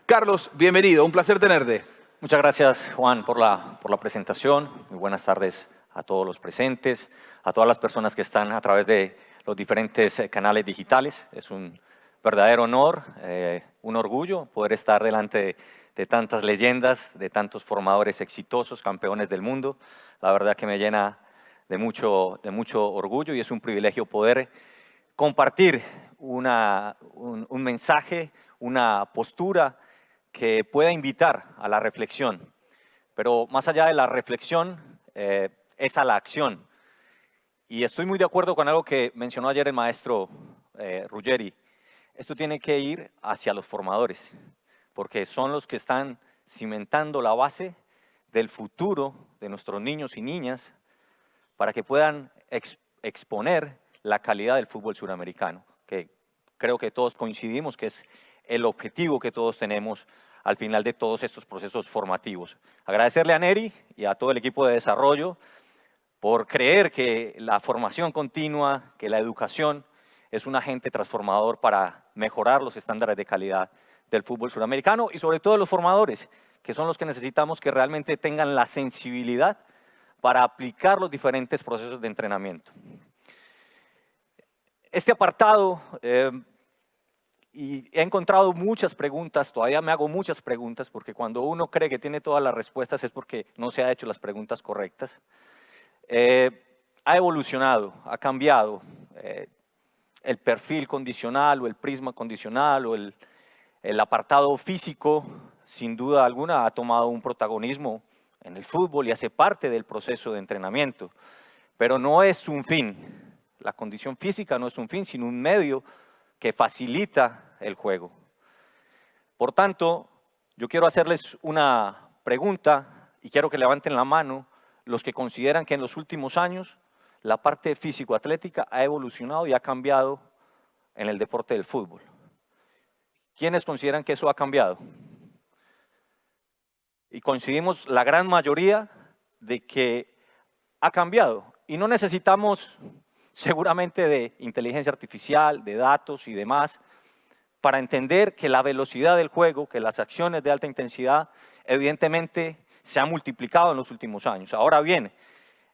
Carlos, bienvenido, un placer tenerte. Muchas gracias, Juan, por la presentación. Muy buenas tardes a todos los presentes, a todas las personas que están a través de los diferentes canales digitales. Es un verdadero honor, un orgullo poder estar delante de tantas leyendas, de tantos formadores exitosos, campeones del mundo. La verdad que me llena de mucho orgullo y es un privilegio poder compartir un mensaje, una postura que pueda invitar a la reflexión. Pero más allá de la reflexión, es a la acción. Y estoy muy de acuerdo con algo que mencionó ayer el maestro Ruggeri. Esto tiene que ir hacia los formadores, porque son los que están cimentando la base del futuro de nuestros niños y niñas para que puedan exponer la calidad del fútbol suramericano, que creo que todos coincidimos que es el objetivo que todos tenemos al final de todos estos procesos formativos. Agradecerle a Neri y a todo el equipo de desarrollo por creer que la formación continua, que la educación es un agente transformador para mejorar los estándares de calidad del fútbol suramericano y sobre todo los formadores, que son los que necesitamos que realmente tengan la sensibilidad para aplicar los diferentes procesos de entrenamiento. Este apartado, y he encontrado muchas preguntas, todavía me hago muchas preguntas, porque cuando uno cree que tiene todas las respuestas es porque no se ha hecho las preguntas correctas. Ha evolucionado, ha cambiado el perfil condicional o el prisma condicional o el apartado físico, sin duda alguna, ha tomado un protagonismo en el fútbol y hace parte del proceso de entrenamiento, pero no es un fin. La condición física no es un fin, sino un medio que facilita el juego. Por tanto, yo quiero hacerles una pregunta y quiero que levanten la mano los que consideran que en los últimos años la parte físico-atlética ha evolucionado y ha cambiado en el deporte del fútbol. ¿Quiénes consideran que eso ha cambiado? Y coincidimos la gran mayoría de que ha cambiado. Y no necesitamos seguramente de inteligencia artificial, de datos y demás, para entender que la velocidad del juego, que las acciones de alta intensidad, evidentemente se han multiplicado en los últimos años. Ahora bien,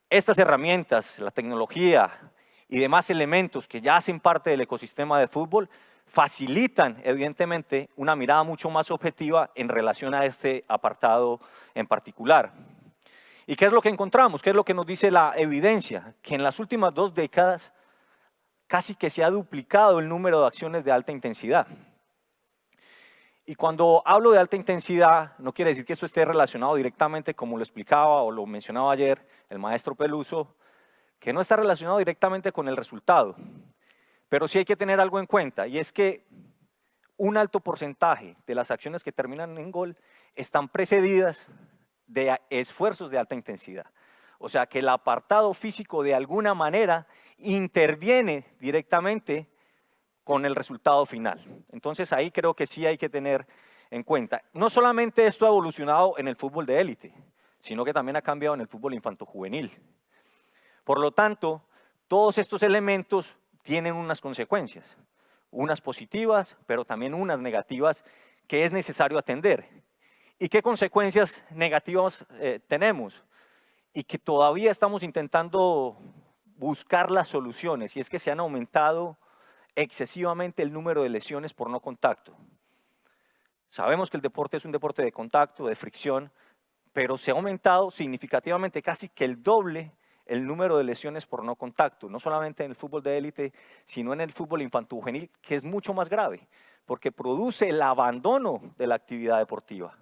estas herramientas, la tecnología y demás elementos que ya hacen parte del ecosistema del fútbol, facilitan evidentemente una mirada mucho más objetiva en relación a este apartado en particular. ¿Y qué es lo que encontramos? ¿Qué es lo que nos dice la evidencia? Que en las últimas 2 décadas casi que se ha duplicado el número de acciones de alta intensidad. Y cuando hablo de alta intensidad, no quiere decir que esto esté relacionado directamente, como lo explicaba o lo mencionaba ayer el maestro Peluso, que no está relacionado directamente con el resultado. Pero sí hay que tener algo en cuenta, y es que un alto porcentaje de las acciones que terminan en gol están precedidas de esfuerzos de alta intensidad. O sea que el apartado físico de alguna manera interviene directamente con el resultado final. Entonces ahí creo que sí hay que tener en cuenta. No solamente esto ha evolucionado en el fútbol de élite, sino que también ha cambiado en el fútbol infantojuvenil. Por lo tanto, todos estos elementos tienen unas consecuencias, unas positivas, pero también unas negativas que es necesario atender. ¿Y qué consecuencias negativas tenemos? Y que todavía estamos intentando buscar las soluciones, y es que se han aumentado excesivamente el número de lesiones por no contacto. Sabemos que el deporte es un deporte de contacto, de fricción, pero se ha aumentado significativamente, casi que el doble, el número de lesiones por no contacto, no solamente en el fútbol de élite, sino en el fútbol infantojuvenil, que es mucho más grave, porque produce el abandono de la actividad deportiva.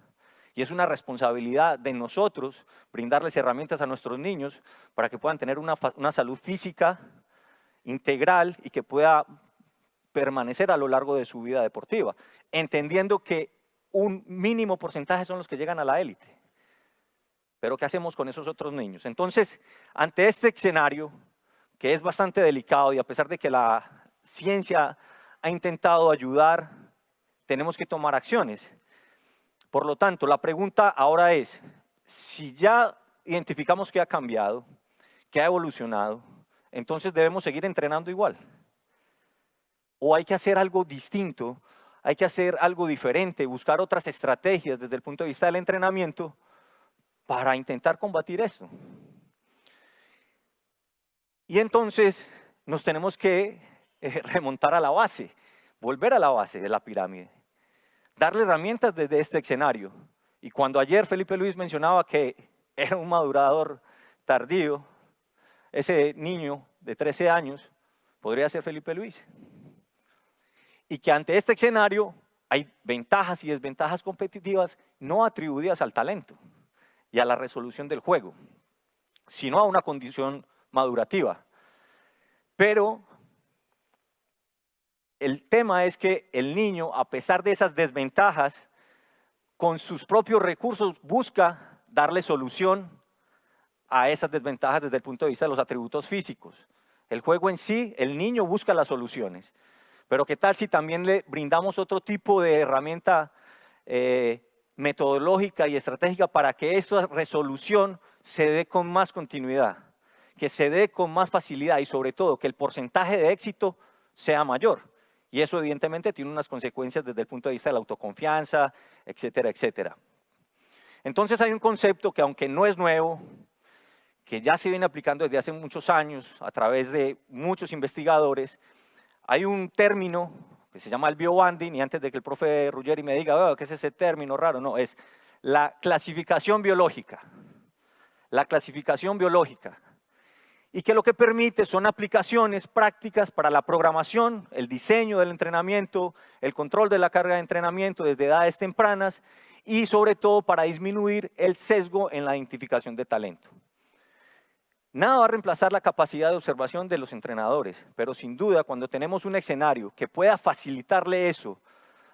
Y es una responsabilidad de nosotros brindarles herramientas a nuestros niños para que puedan tener una salud física integral y que pueda permanecer a lo largo de su vida deportiva, entendiendo que un mínimo porcentaje son los que llegan a la élite. Pero ¿qué hacemos con esos otros niños? Entonces, ante este escenario, que es bastante delicado y a pesar de que la ciencia ha intentado ayudar, tenemos que tomar acciones. Por lo tanto, la pregunta ahora es, si ya identificamos que ha cambiado, que ha evolucionado, entonces debemos seguir entrenando igual. ¿O hay que hacer algo distinto hay que hacer algo diferente, buscar otras estrategias desde el punto de vista del entrenamiento para intentar combatir esto. Y entonces nos tenemos que remontar a la base, volver a la base de la pirámide, darle herramientas desde este escenario. Y cuando ayer Felipe Luis mencionaba que era un madurador tardío, ese niño de 13 años podría ser Felipe Luis. Y que ante este escenario hay ventajas y desventajas competitivas no atribuidas al talento y a la resolución del juego, sino a una condición madurativa. Pero el tema es que el niño, a pesar de esas desventajas, con sus propios recursos busca darle solución a esas desventajas desde el punto de vista de los atributos físicos. El juego en sí, el niño busca las soluciones. Pero ¿qué tal si también le brindamos otro tipo de herramienta metodológica y estratégica para que esa resolución se dé con más continuidad, que se dé con más facilidad y sobre todo que el porcentaje de éxito sea mayor? Y eso evidentemente tiene unas consecuencias desde el punto de vista de la autoconfianza, etcétera, etcétera. Entonces hay un concepto que aunque no es nuevo, que ya se viene aplicando desde hace muchos años a través de muchos investigadores. Hay un término que se llama el biobanding, y antes de que el profe Ruggeri me diga, ¿qué es ese término raro? No, es la clasificación biológica. La clasificación biológica. Y que lo que permite son aplicaciones prácticas para la programación, el diseño del entrenamiento, el control de la carga de entrenamiento desde edades tempranas y sobre todo para disminuir el sesgo en la identificación de talento. Nada va a reemplazar la capacidad de observación de los entrenadores, pero sin duda cuando tenemos un escenario que pueda facilitarle eso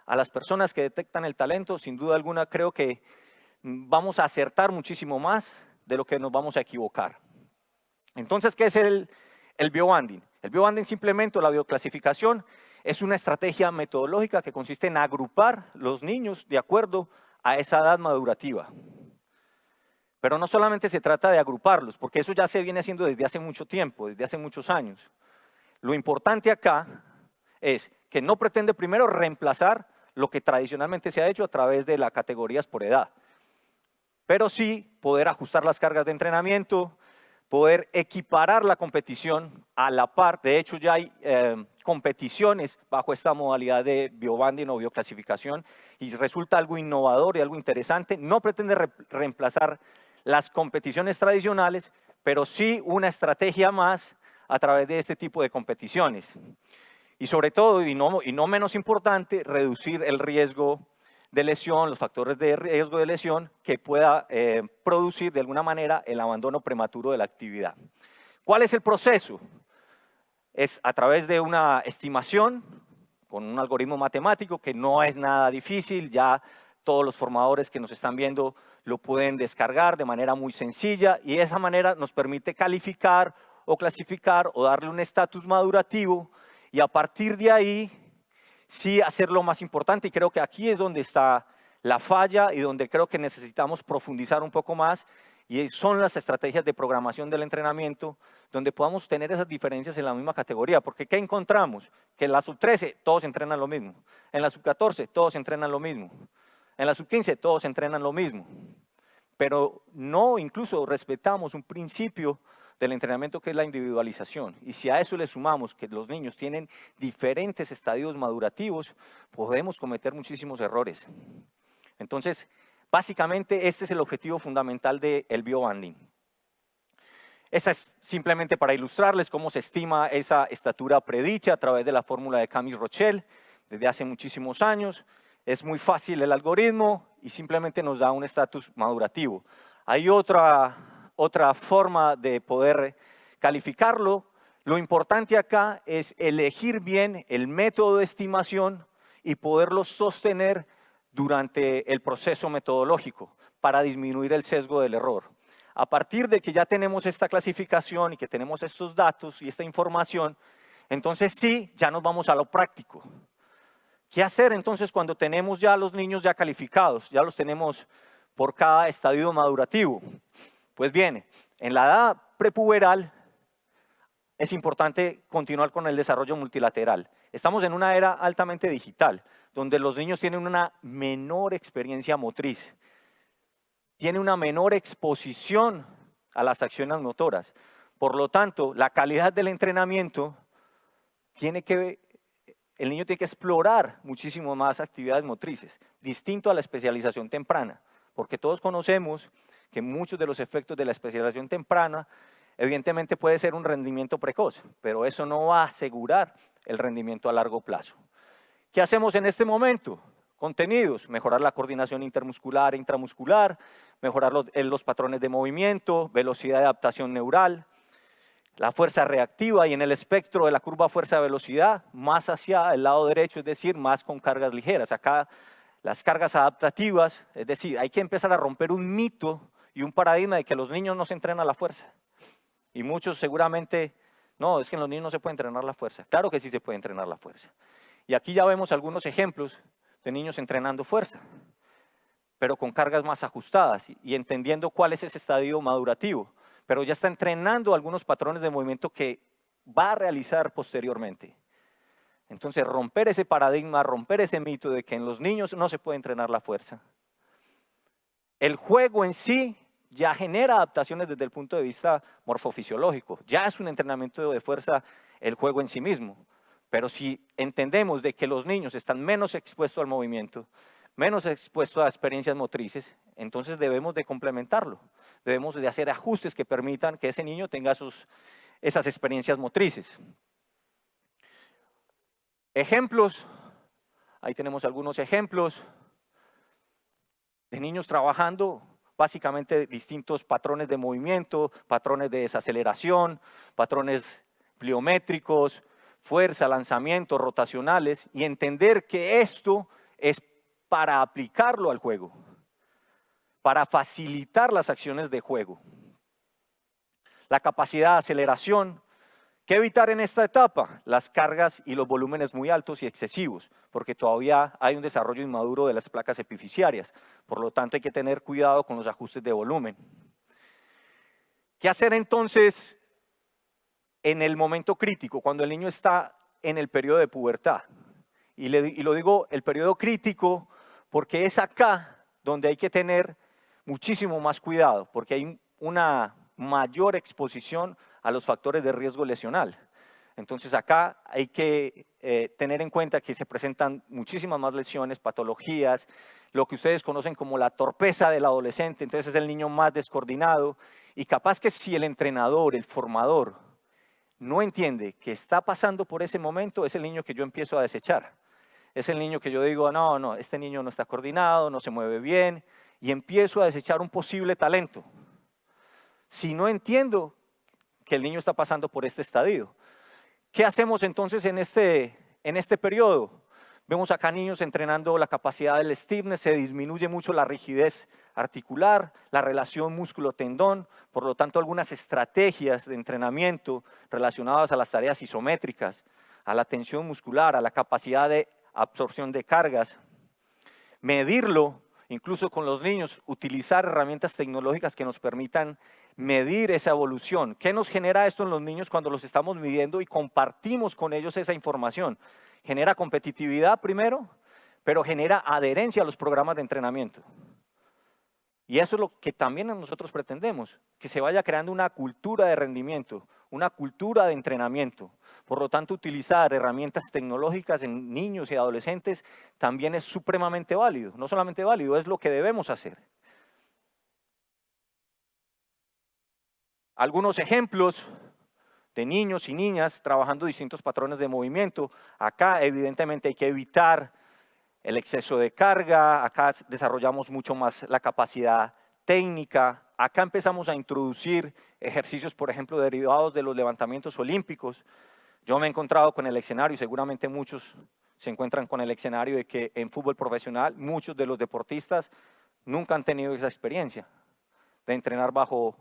a las personas que detectan el talento, sin duda alguna creo que vamos a acertar muchísimo más de lo que nos vamos a equivocar. Entonces, ¿qué es el biobanding? El biobanding simplemente, la bioclasificación, es una estrategia metodológica que consiste en agrupar los niños de acuerdo a esa edad madurativa. Pero no solamente se trata de agruparlos, porque eso ya se viene haciendo desde hace mucho tiempo, desde hace muchos años. Lo importante acá es que no pretende primero reemplazar lo que tradicionalmente se ha hecho a través de las categorías por edad, pero sí poder ajustar las cargas de entrenamiento, poder equiparar la competición a la par. De hecho, ya hay competiciones bajo esta modalidad de biobanding o bioclasificación y resulta algo innovador y algo interesante. No pretende reemplazar las competiciones tradicionales, pero sí una estrategia más a través de este tipo de competiciones. Y sobre todo, y no menos importante, reducir el riesgo de lesión, los factores de riesgo de lesión que pueda producir de alguna manera el abandono prematuro de la actividad. ¿Cuál es el proceso? Es a través de una estimación con un algoritmo matemático que no es nada difícil, ya todos los formadores que nos están viendo lo pueden descargar de manera muy sencilla y de esa manera nos permite calificar o clasificar o darle un estatus madurativo y a partir de ahí sí hacer lo más importante, y creo que aquí es donde está la falla y donde creo que necesitamos profundizar un poco más, y son las estrategias de programación del entrenamiento, donde podamos tener esas diferencias en la misma categoría, porque ¿qué encontramos? Que en la sub-13 todos entrenan lo mismo, en la sub-14 todos entrenan lo mismo, en la sub-15 todos entrenan lo mismo, pero no incluso respetamos un principio del entrenamiento que es la individualización. Y si a eso le sumamos que los niños tienen diferentes estadios madurativos, podemos cometer muchísimos errores. Entonces, básicamente este es el objetivo fundamental del biobanding. Esta es simplemente para ilustrarles cómo se estima esa estatura predicha a través de la fórmula de Camis-Rochelle desde hace muchísimos años. Es muy fácil el algoritmo y simplemente nos da un estatus madurativo. Hay otra forma de poder calificarlo. Lo importante acá es elegir bien el método de estimación y poderlo sostener durante el proceso metodológico para disminuir el sesgo del error. A partir de que ya tenemos esta clasificación y que tenemos estos datos y esta información, entonces sí, ya nos vamos a lo práctico. ¿Qué hacer entonces cuando tenemos ya a los niños ya calificados? Ya los tenemos por cada estadio madurativo. Pues bien, en la edad prepuberal es importante continuar con el desarrollo multilateral. Estamos en una era altamente digital, donde los niños tienen una menor experiencia motriz, tienen una menor exposición a las acciones motoras. Por lo tanto, la calidad del entrenamiento el niño tiene que explorar muchísimo más actividades motrices, distinto a la especialización temprana, porque todos conocemos que muchos de los efectos de la especialización temprana evidentemente puede ser un rendimiento precoz, pero eso no va a asegurar el rendimiento a largo plazo. ¿Qué hacemos en este momento? Contenidos, mejorar la coordinación intermuscular e intramuscular, mejorar los patrones de movimiento, velocidad de adaptación neural, la fuerza reactiva y en el espectro de la curva fuerza-velocidad, más hacia el lado derecho, es decir, más con cargas ligeras. Acá las cargas adaptativas, es decir, hay que empezar a romper un mito y un paradigma de que los niños no se entrenan a la fuerza. Y muchos seguramente, no, es que en los niños no se puede entrenar la fuerza. Claro que sí se puede entrenar la fuerza. Y aquí ya vemos algunos ejemplos de niños entrenando fuerza, pero con cargas más ajustadas y entendiendo cuál es ese estadio madurativo. Pero ya está entrenando algunos patrones de movimiento que va a realizar posteriormente. Entonces, romper ese paradigma, romper ese mito de que en los niños no se puede entrenar la fuerza. El juego en sí ya genera adaptaciones desde el punto de vista morfofisiológico. Ya es un entrenamiento de fuerza el juego en sí mismo. Pero si entendemos de que los niños están menos expuestos al movimiento, menos expuestos a experiencias motrices, entonces debemos de complementarlo. Debemos de hacer ajustes que permitan que ese niño tenga esas experiencias motrices. Ejemplos, ahí tenemos algunos ejemplos de niños trabajando básicamente distintos patrones de movimiento, patrones de desaceleración, patrones pliométricos, fuerza, lanzamientos, rotacionales, y entender que esto es para aplicarlo al juego, para facilitar las acciones de juego. La capacidad de aceleración. ¿Qué evitar en esta etapa? Las cargas y los volúmenes muy altos y excesivos, porque todavía hay un desarrollo inmaduro de las placas epifisiarias. Por lo tanto, hay que tener cuidado con los ajustes de volumen. ¿Qué hacer entonces en el momento crítico, cuando el niño está en el periodo de pubertad? Y lo digo el periodo crítico porque es acá donde hay que tener muchísimo más cuidado, porque hay una mayor exposición a los factores de riesgo lesional. Entonces acá hay que tener en cuenta que se presentan muchísimas más lesiones, patologías, lo que ustedes conocen como la torpeza del adolescente. Entonces es el niño más descoordinado y capaz que si el entrenador, el formador, no entiende que está pasando por ese momento, es el niño que yo empiezo a desechar. Es el niño que yo digo, no, este niño no está coordinado, no se mueve bien, y empiezo a desechar un posible talento. Si no entiendo que el niño está pasando por este estadio. ¿Qué hacemos entonces en este periodo? Vemos acá niños entrenando la capacidad del stiffness, se disminuye mucho la rigidez articular, la relación músculo-tendón, por lo tanto algunas estrategias de entrenamiento relacionadas a las tareas isométricas, a la tensión muscular, a la capacidad de absorción de cargas. Medirlo, incluso con los niños, utilizar herramientas tecnológicas que nos permitan medir esa evolución. ¿Qué nos genera esto en los niños cuando los estamos midiendo y compartimos con ellos esa información? Genera competitividad primero, pero genera adherencia a los programas de entrenamiento. Y eso es lo que también nosotros pretendemos, que se vaya creando una cultura de rendimiento, una cultura de entrenamiento. Por lo tanto, utilizar herramientas tecnológicas en niños y adolescentes también es supremamente válido. No solamente válido, es lo que debemos hacer. Algunos ejemplos de niños y niñas trabajando distintos patrones de movimiento. Acá evidentemente hay que evitar el exceso de carga, acá desarrollamos mucho más la capacidad técnica, acá empezamos a introducir ejercicios, por ejemplo, derivados de los levantamientos olímpicos. Yo me he encontrado con el escenario, y seguramente muchos se encuentran con el escenario de que en fútbol profesional muchos de los deportistas nunca han tenido esa experiencia de entrenar bajo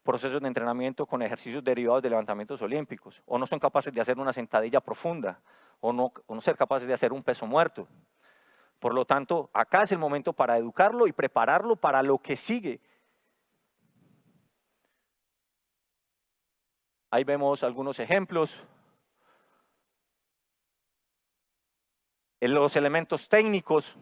procesos de entrenamiento con ejercicios derivados de levantamientos olímpicos, o no son capaces de hacer una sentadilla profunda, o no ser capaces de hacer un peso muerto. Por lo tanto, acá es el momento para educarlo y prepararlo para lo que sigue. Ahí vemos algunos ejemplos. en los elementos técnicos,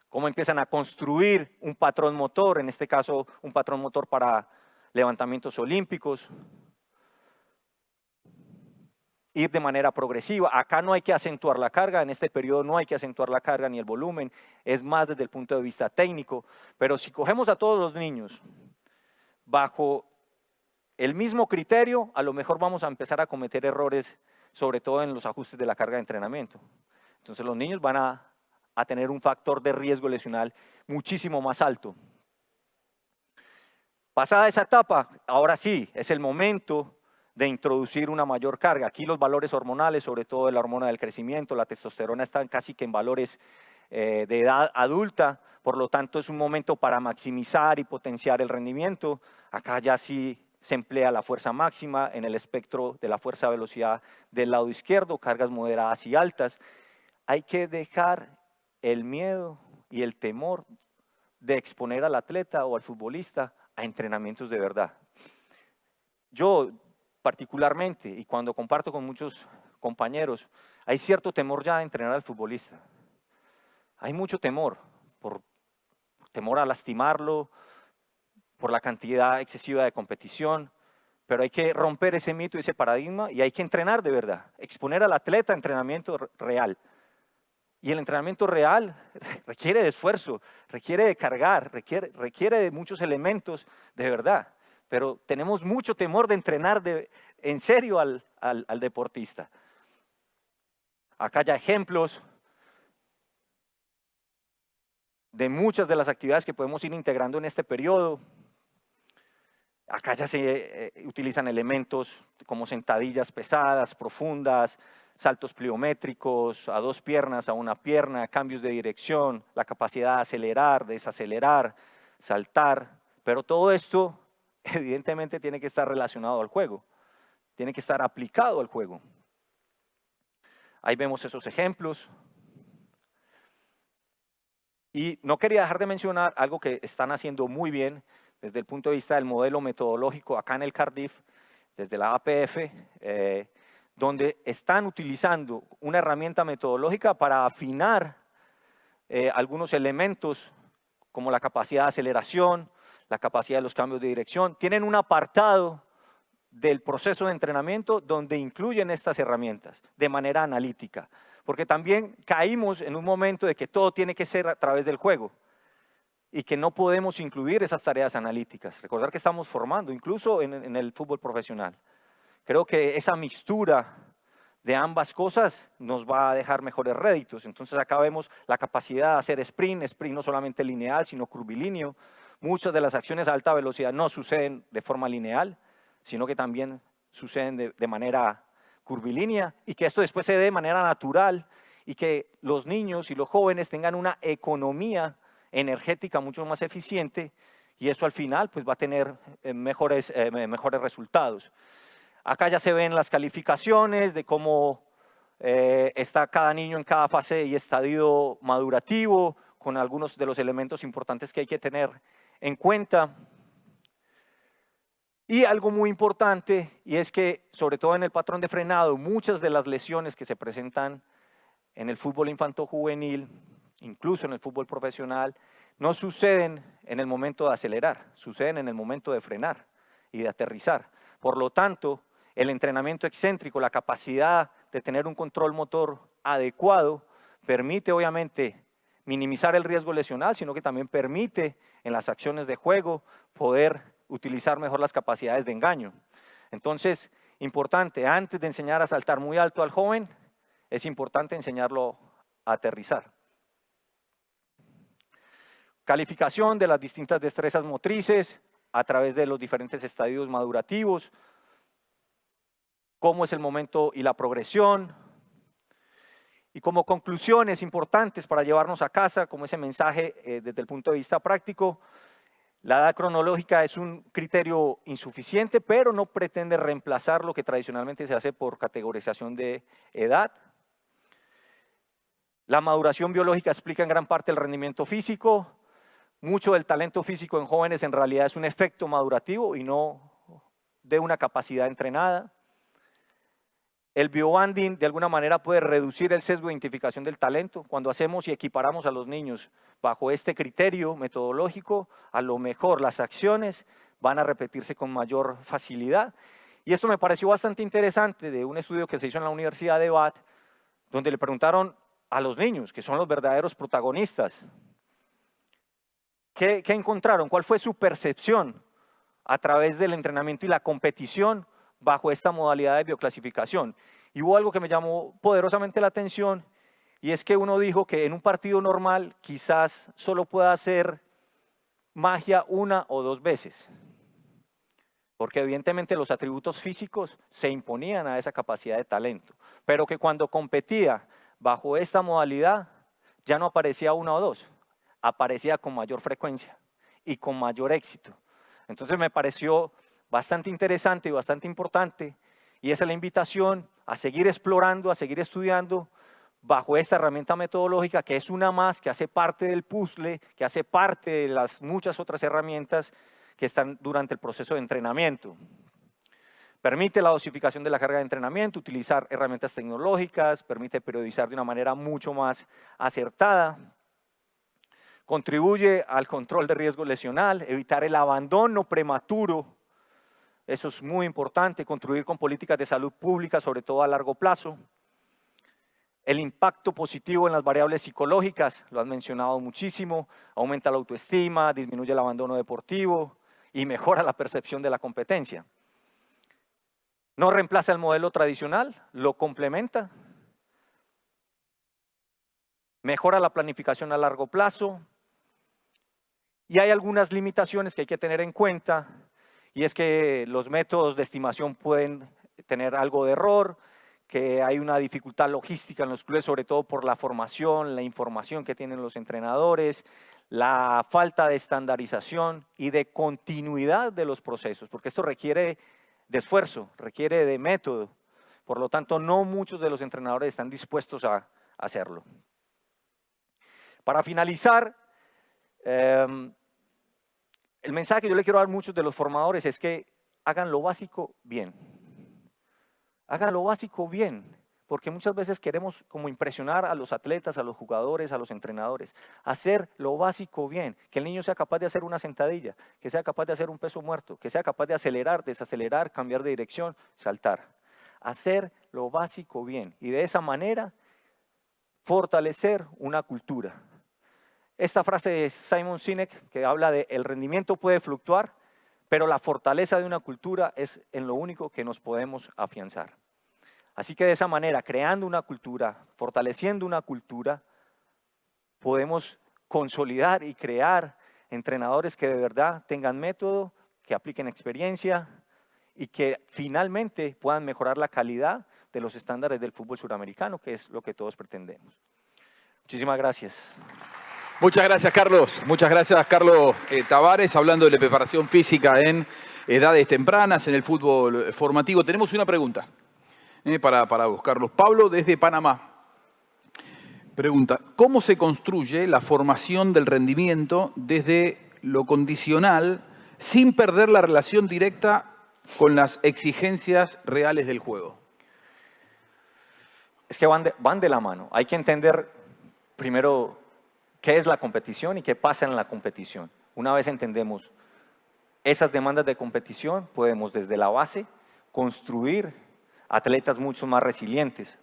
cómo empiezan a construir un patrón motor, en este caso un patrón motor para levantamientos olímpicos, ir de manera progresiva. Acá no hay que acentuar la carga, en este periodo no hay que acentuar la carga ni el volumen, es más desde el punto de vista técnico, pero si cogemos a todos los niños bajo el mismo criterio, a lo mejor vamos a empezar a cometer errores, sobre todo en los ajustes de la carga de entrenamiento. Entonces los niños van a tener un factor de riesgo lesional muchísimo más alto. Pasada esa etapa, ahora sí, es el momento de introducir una mayor carga. Aquí los valores hormonales, sobre todo la hormona del crecimiento, la testosterona, están casi que en valores de edad adulta, por lo tanto es un momento para maximizar y potenciar el rendimiento. Acá ya sí se emplea la fuerza máxima en el espectro de la fuerza-velocidad del lado izquierdo, cargas moderadas y altas. Hay que dejar el miedo y el temor de exponer al atleta o al futbolista a entrenamientos de verdad. Yo particularmente, y cuando comparto con muchos compañeros, hay cierto temor ya de entrenar al futbolista. Hay mucho temor, por temor a lastimarlo, por la cantidad excesiva de competición, pero hay que romper ese mito y ese paradigma y hay que entrenar de verdad, exponer al atleta a entrenamiento real. Y el entrenamiento real requiere de esfuerzo, requiere de cargar, requiere de muchos elementos de verdad. Pero tenemos mucho temor de entrenar en serio al deportista. Acá ya ejemplos de muchas de las actividades que podemos ir integrando en este periodo. Acá ya se utilizan elementos como sentadillas pesadas, profundas, saltos pliométricos, a 2 piernas, a 1 pierna, cambios de dirección, la capacidad de acelerar, desacelerar, saltar, pero todo esto evidentemente tiene que estar relacionado al juego, tiene que estar aplicado al juego. Ahí vemos esos ejemplos. Y no quería dejar de mencionar algo que están haciendo muy bien desde el punto de vista del modelo metodológico acá en el Cardiff, desde la APF, donde están utilizando una herramienta metodológica para afinar algunos elementos como la capacidad de aceleración, la capacidad de los cambios de dirección. Tienen un apartado del proceso de entrenamiento donde incluyen estas herramientas de manera analítica, porque también caímos en un momento de que todo tiene que ser a través del juego y que no podemos incluir esas tareas analíticas. Recordar que estamos formando, incluso en el fútbol profesional. Creo que esa mixtura de ambas cosas nos va a dejar mejores réditos. Entonces acá vemos la capacidad de hacer sprint no solamente lineal, sino curvilíneo. Muchas de las acciones a alta velocidad no suceden de forma lineal, sino que también suceden de manera curvilínea y que esto después se dé de manera natural y que los niños y los jóvenes tengan una economía energética mucho más eficiente y eso al final pues va a tener mejores resultados. Acá ya se ven las calificaciones de cómo está cada niño en cada fase y estadio madurativo, con algunos de los elementos importantes que hay que tener en cuenta. Y algo muy importante, y es que sobre todo en el patrón de frenado, muchas de las lesiones que se presentan en el fútbol infanto-juvenil, incluso en el fútbol profesional, no suceden en el momento de acelerar, suceden en el momento de frenar y de aterrizar. Por lo tanto, el entrenamiento excéntrico, la capacidad de tener un control motor adecuado, permite obviamente minimizar el riesgo lesional, sino que también permite en las acciones de juego poder utilizar mejor las capacidades de engaño. Entonces, importante, antes de enseñar a saltar muy alto al joven, es importante enseñarlo a aterrizar. Calificación de las distintas destrezas motrices a través de los diferentes estadios madurativos, cómo es el momento y la progresión. Y como conclusiones importantes para llevarnos a casa, como ese mensaje desde el punto de vista práctico, la edad cronológica es un criterio insuficiente, pero no pretende reemplazar lo que tradicionalmente se hace por categorización de edad. La maduración biológica explica en gran parte el rendimiento físico. Mucho del talento físico en jóvenes en realidad es un efecto madurativo y no de una capacidad entrenada. El biobanding de alguna manera puede reducir el sesgo de identificación del talento. Cuando hacemos y equiparamos a los niños bajo este criterio metodológico, a lo mejor las acciones van a repetirse con mayor facilidad. Y esto me pareció bastante interesante de un estudio que se hizo en la Universidad de Bath, donde le preguntaron a los niños, que son los verdaderos protagonistas, ¿qué encontraron? ¿Cuál fue su percepción a través del entrenamiento y la competición bajo esta modalidad de bioclasificación? Y hubo algo que me llamó poderosamente la atención, y es que uno dijo que en un partido normal quizás solo pueda hacer magia 1 o 2 veces, porque evidentemente los atributos físicos se imponían a esa capacidad de talento, pero que cuando competía bajo esta modalidad ya no aparecía 1 o 2, aparecía con mayor frecuencia y con mayor éxito. Entonces me pareció bastante interesante y bastante importante, y esa es la invitación a seguir explorando, a seguir estudiando bajo esta herramienta metodológica, que es una más, que hace parte del puzzle, que hace parte de las muchas otras herramientas que están durante el proceso de entrenamiento. Permite la dosificación de la carga de entrenamiento, utilizar herramientas tecnológicas, permite periodizar de una manera mucho más acertada, contribuye al control de riesgo lesional, evitar el abandono prematuro. Eso es muy importante, contribuir con políticas de salud pública, sobre todo a largo plazo. El impacto positivo en las variables psicológicas, lo has mencionado muchísimo, aumenta la autoestima, disminuye el abandono deportivo y mejora la percepción de la competencia. No reemplaza el modelo tradicional, lo complementa. Mejora la planificación a largo plazo. Y hay algunas limitaciones que hay que tener en cuenta, y es que los métodos de estimación pueden tener algo de error, que hay una dificultad logística en los clubes, sobre todo por la formación, la información que tienen los entrenadores, la falta de estandarización y de continuidad de los procesos, porque esto requiere de esfuerzo, requiere de método. Por lo tanto, no muchos de los entrenadores están dispuestos a hacerlo. Para finalizar, el mensaje que yo le quiero dar a muchos de los formadores es que hagan lo básico bien. Hagan lo básico bien, porque muchas veces queremos como impresionar a los atletas, a los jugadores, a los entrenadores. Hacer lo básico bien, que el niño sea capaz de hacer una sentadilla, que sea capaz de hacer un peso muerto, que sea capaz de acelerar, desacelerar, cambiar de dirección, saltar. Hacer lo básico bien y de esa manera fortalecer una cultura. Esta frase de Simon Sinek que habla de el rendimiento puede fluctuar, pero la fortaleza de una cultura es en lo único que nos podemos afianzar. Así que de esa manera, creando una cultura, fortaleciendo una cultura, podemos consolidar y crear entrenadores que de verdad tengan método, que apliquen experiencia y que finalmente puedan mejorar la calidad de los estándares del fútbol suramericano, que es lo que todos pretendemos. Muchísimas gracias. Muchas gracias, Carlos. Muchas gracias, Carlos Tavares, hablando de preparación física en edades tempranas, en el fútbol formativo. Tenemos una pregunta para vos, Carlos. Pablo, desde Panamá, pregunta, ¿cómo se construye la formación del rendimiento desde lo condicional sin perder la relación directa con las exigencias reales del juego? Es que van de la mano. Hay que entender primero qué es la competición y qué pasa en la competición. Una vez entendemos esas demandas de competición, podemos desde la base construir atletas mucho más resilientes,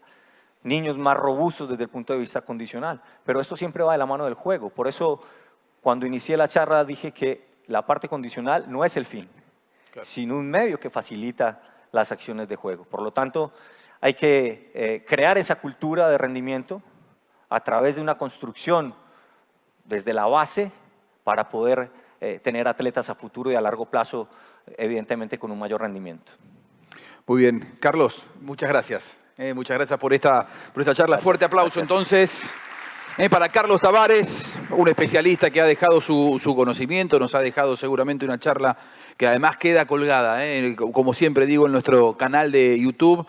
niños más robustos desde el punto de vista condicional. Pero esto siempre va de la mano del juego. Por eso, cuando inicié la charla, dije que la parte condicional no es el fin, claro, sino un medio que facilita las acciones de juego. Por lo tanto, hay que crear esa cultura de rendimiento a través de una construcción desde la base para poder tener atletas a futuro y a largo plazo, evidentemente con un mayor rendimiento. Muy bien. Carlos, muchas gracias. Muchas gracias por esta charla. Gracias, fuerte aplauso gracias. Entonces para Carlos Tavares, un especialista que ha dejado su conocimiento, nos ha dejado seguramente una charla que además queda colgada, como siempre digo, en nuestro canal de YouTube.